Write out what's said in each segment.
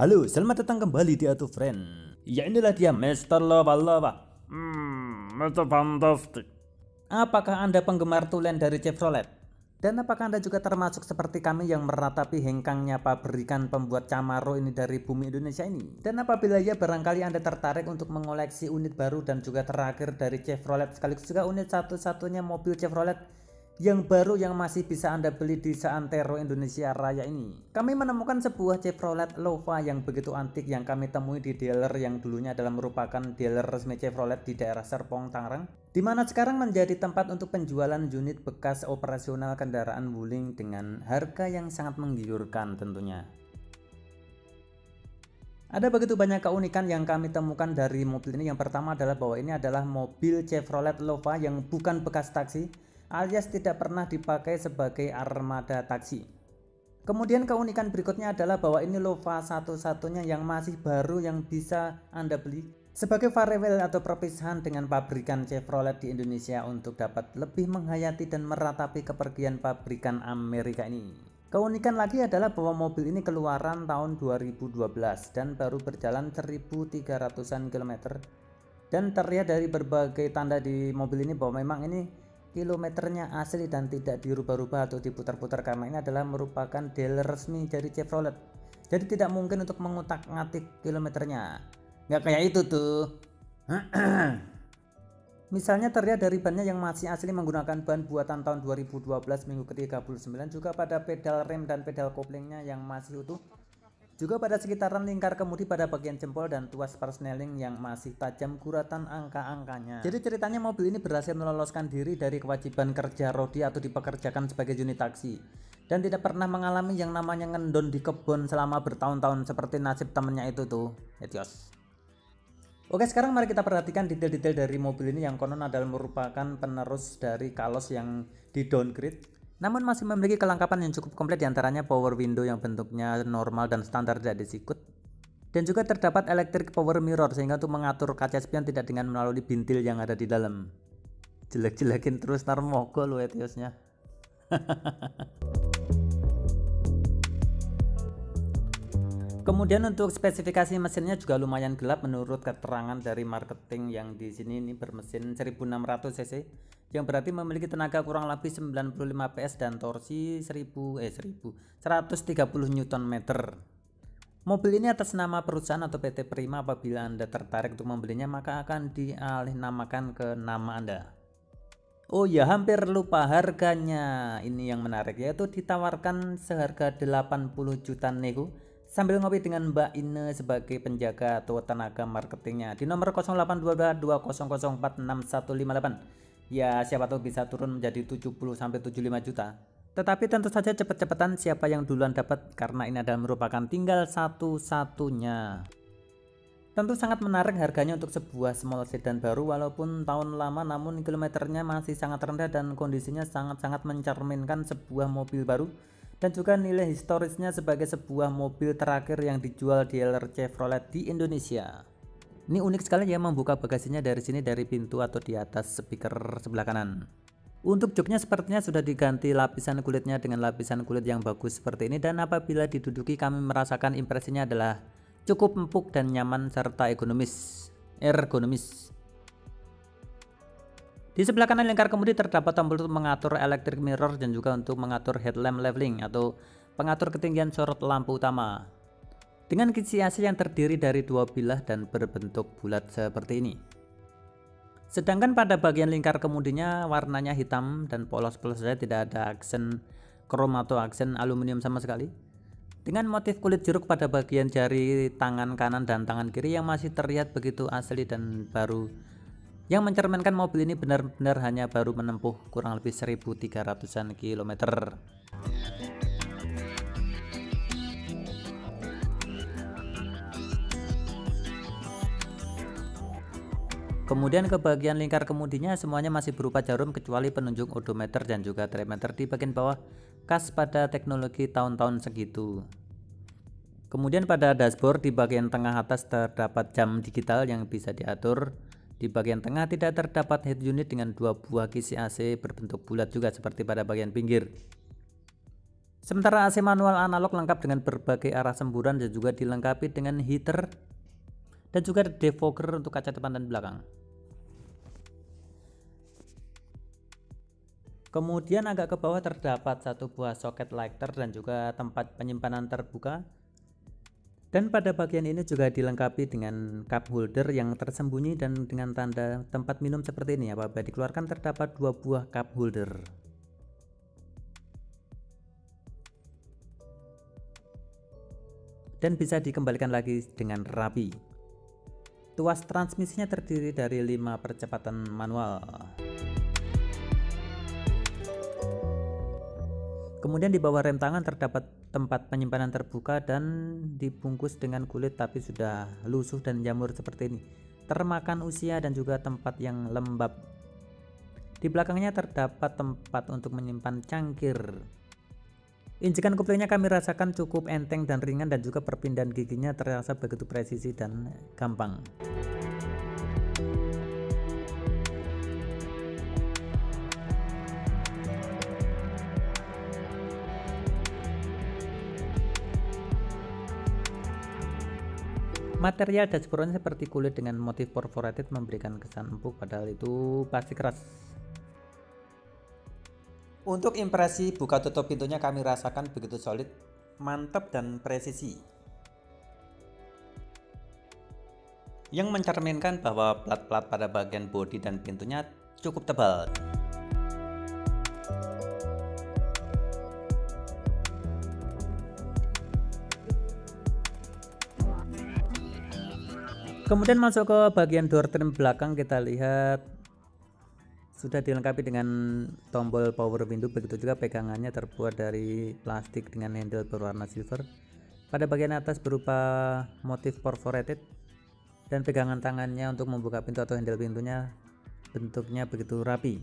Halo, selamat datang kembali di Atu Friend. Ya inilah dia Mr. Lava Lava. Mr. Fantastic. Apakah Anda penggemar tulen dari Chevrolet? Dan apakah Anda juga termasuk seperti kami yang meratapi hengkangnya pabrikan pembuat Camaro ini dari bumi Indonesia ini? Dan apabila ya barangkali Anda tertarik untuk mengoleksi unit baru dan juga terakhir dari Chevrolet sekaligus juga unit satu-satunya mobil Chevrolet yang baru yang masih bisa Anda beli di seantero Indonesia Raya ini. Kami menemukan sebuah Chevrolet Lova yang begitu antik yang kami temui di dealer yang dulunya adalah merupakan dealer resmi Chevrolet di daerah Serpong, Tangerang, di mana sekarang menjadi tempat untuk penjualan unit bekas operasional kendaraan Wuling dengan harga yang sangat menggiurkan tentunya. Ada begitu banyak keunikan yang kami temukan dari mobil ini. Yang pertama adalah bahwa ini adalah mobil Chevrolet Lova yang bukan bekas taksi, alias tidak pernah dipakai sebagai armada taksi. Kemudian keunikan berikutnya adalah bahwa ini Lova satu-satunya yang masih baru yang bisa Anda beli sebagai farewell atau perpisahan dengan pabrikan Chevrolet di Indonesia untuk dapat lebih menghayati dan meratapi kepergian pabrikan Amerika ini. Keunikan lagi adalah bahwa mobil ini keluaran tahun 2012 dan baru berjalan 1300-an kilometer, dan terlihat dari berbagai tanda di mobil ini bahwa memang ini kilometernya asli dan tidak dirubah-rubah atau diputar-putar karena ini adalah merupakan dealer resmi dari Chevrolet. Jadi tidak mungkin untuk mengutak-ngatik kilometernya. Nggak kayak itu tuh. Misalnya terlihat dari bannya yang masih asli menggunakan ban buatan tahun 2012 minggu ke-39, juga pada pedal rem dan pedal koplingnya yang masih utuh. Juga pada sekitaran lingkar kemudi pada bagian jempol dan tuas persneling yang masih tajam guratan angka-angkanya. Jadi ceritanya mobil ini berhasil meloloskan diri dari kewajiban kerja rodi atau dipekerjakan sebagai unit taksi, dan tidak pernah mengalami yang namanya ngendon di kebun selama bertahun-tahun seperti nasib temennya itu tuh. Etios. Oke, sekarang mari kita perhatikan detail-detail dari mobil ini yang konon adalah merupakan penerus dari Kalos yang di downgrade, namun masih memiliki kelengkapan yang cukup komplit, diantaranya power window yang bentuknya normal dan standar tidak disikut, dan juga terdapat electric power mirror sehingga untuk mengatur kaca spion tidak dengan melalui bintil yang ada di dalam. Jelek-jelekin terus ntar mogok lo etiosnya. Kemudian untuk spesifikasi mesinnya juga lumayan gelap menurut keterangan dari marketing yang di sini. Ini bermesin 1600 cc yang berarti memiliki tenaga kurang lebih 95 PS dan torsi 130 Nm. Mobil ini atas nama perusahaan atau PT Prima. Apabila Anda tertarik untuk membelinya maka akan dialih-namakan ke nama Anda. Oh ya, hampir lupa harganya. Ini yang menarik, yaitu ditawarkan seharga 80 juta nego sambil ngopi dengan Mbak Ine sebagai penjaga atau tenaga marketingnya di nomor 082220046158. Ya, siapa tahu bisa turun menjadi 70 sampai 75 juta. Tetapi tentu saja cepet-cepetan siapa yang duluan dapat, karena ini adalah merupakan tinggal satu-satunya. Tentu sangat menarik harganya untuk sebuah small sedan baru, walaupun tahun lama namun kilometernya masih sangat rendah dan kondisinya sangat-sangat mencerminkan sebuah mobil baru, dan juga nilai historisnya sebagai sebuah mobil terakhir yang dijual dealer Chevrolet di Indonesia. Ini unik sekali ya, membuka bagasinya dari sini, dari pintu atau di atas speaker sebelah kanan. Untuk joknya sepertinya sudah diganti lapisan kulitnya dengan lapisan kulit yang bagus seperti ini, dan apabila diduduki kami merasakan impresinya adalah cukup empuk dan nyaman serta ergonomis. Di sebelah kanan lingkar kemudi terdapat tombol untuk mengatur electric mirror dan juga untuk mengatur headlamp leveling atau pengatur ketinggian sorot lampu utama, dengan kisi AC yang terdiri dari dua bilah dan berbentuk bulat seperti ini. Sedangkan pada bagian lingkar kemudinya warnanya hitam dan polos-polos saja, tidak ada aksen krom atau aksen aluminium sama sekali, dengan motif kulit jeruk pada bagian jari tangan kanan dan tangan kiri yang masih terlihat begitu asli dan baru, yang mencerminkan mobil ini benar-benar hanya baru menempuh kurang lebih 1300-an kilometer. Kemudian ke bagian lingkar kemudinya semuanya masih berupa jarum kecuali penunjuk odometer dan juga trimeter di bagian bawah, khas pada teknologi tahun-tahun segitu. Kemudian pada dashboard di bagian tengah atas terdapat jam digital yang bisa diatur. Di bagian tengah tidak terdapat head unit dengan dua buah kisi AC berbentuk bulat juga seperti pada bagian pinggir. Sementara AC manual analog lengkap dengan berbagai arah semburan dan juga dilengkapi dengan heater dan juga defogger untuk kaca depan dan belakang. Kemudian agak ke bawah terdapat satu buah soket lighter dan juga tempat penyimpanan terbuka. Dan pada bagian ini juga dilengkapi dengan cup holder yang tersembunyi dan dengan tanda tempat minum seperti ini. Apabila dikeluarkan terdapat 2 buah cup holder. Dan bisa dikembalikan lagi dengan rapi. Tuas transmisinya terdiri dari 5 percepatan manual. Kemudian di bawah rem tangan terdapat tempat penyimpanan terbuka dan dibungkus dengan kulit tapi sudah lusuh dan jamur seperti ini, termakan usia dan juga tempat yang lembab. Di belakangnya terdapat tempat untuk menyimpan cangkir. Injekan koplingnya kami rasakan cukup enteng dan ringan dan juga perpindahan giginya terasa begitu presisi dan gampang. Material dashboardnya seperti kulit dengan motif perforated memberikan kesan empuk padahal itu pasti keras. Untuk impresi buka tutup pintunya kami rasakan begitu solid, mantap dan presisi. Yang mencerminkan bahwa plat-plat pada bagian bodi dan pintunya cukup tebal. Kemudian masuk ke bagian door trim belakang, kita lihat sudah dilengkapi dengan tombol power window, begitu juga pegangannya terbuat dari plastik dengan handle berwarna silver. Pada bagian atas berupa motif perforated dan pegangan tangannya untuk membuka pintu atau handle pintunya bentuknya begitu rapi.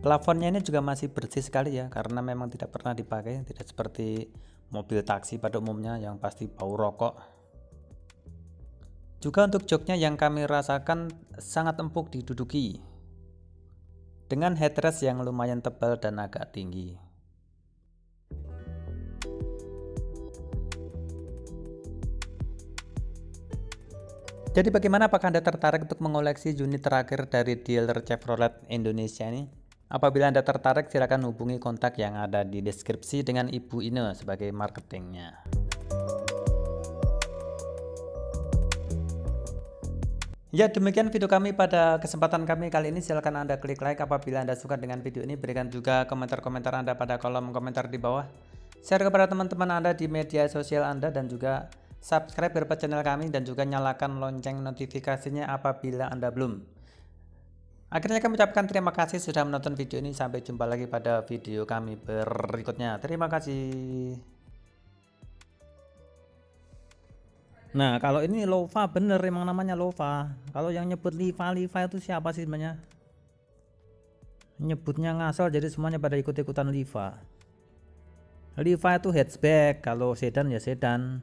Plafonnya ini juga masih bersih sekali ya, karena memang tidak pernah dipakai, tidak seperti mobil taksi pada umumnya yang pasti bau rokok. Juga untuk joknya yang kami rasakan sangat empuk diduduki, dengan headrest yang lumayan tebal dan agak tinggi. Jadi bagaimana, apakah Anda tertarik untuk mengoleksi unit terakhir dari dealer Chevrolet Indonesia ini? Apabila Anda tertarik, silakan hubungi kontak yang ada di deskripsi dengan Ibu Ine sebagai marketingnya. Ya, demikian video kami pada kesempatan kami kali ini. Silakan Anda klik like apabila Anda suka dengan video ini. Berikan juga komentar-komentar Anda pada kolom komentar di bawah. Share kepada teman-teman Anda di media sosial Anda dan juga subscribe channel kami dan juga nyalakan lonceng notifikasinya apabila Anda belum. Akhirnya kami ucapkan terima kasih sudah menonton video ini. Sampai jumpa lagi pada video kami berikutnya. Terima kasih. Nah, kalau ini Lova bener, emang namanya Lova. Kalau yang nyebut Liva itu siapa sih sebenarnya? Nyebutnya ngasal jadi semuanya pada ikut-ikutan Liva. Liva itu hatchback, kalau sedan ya sedan.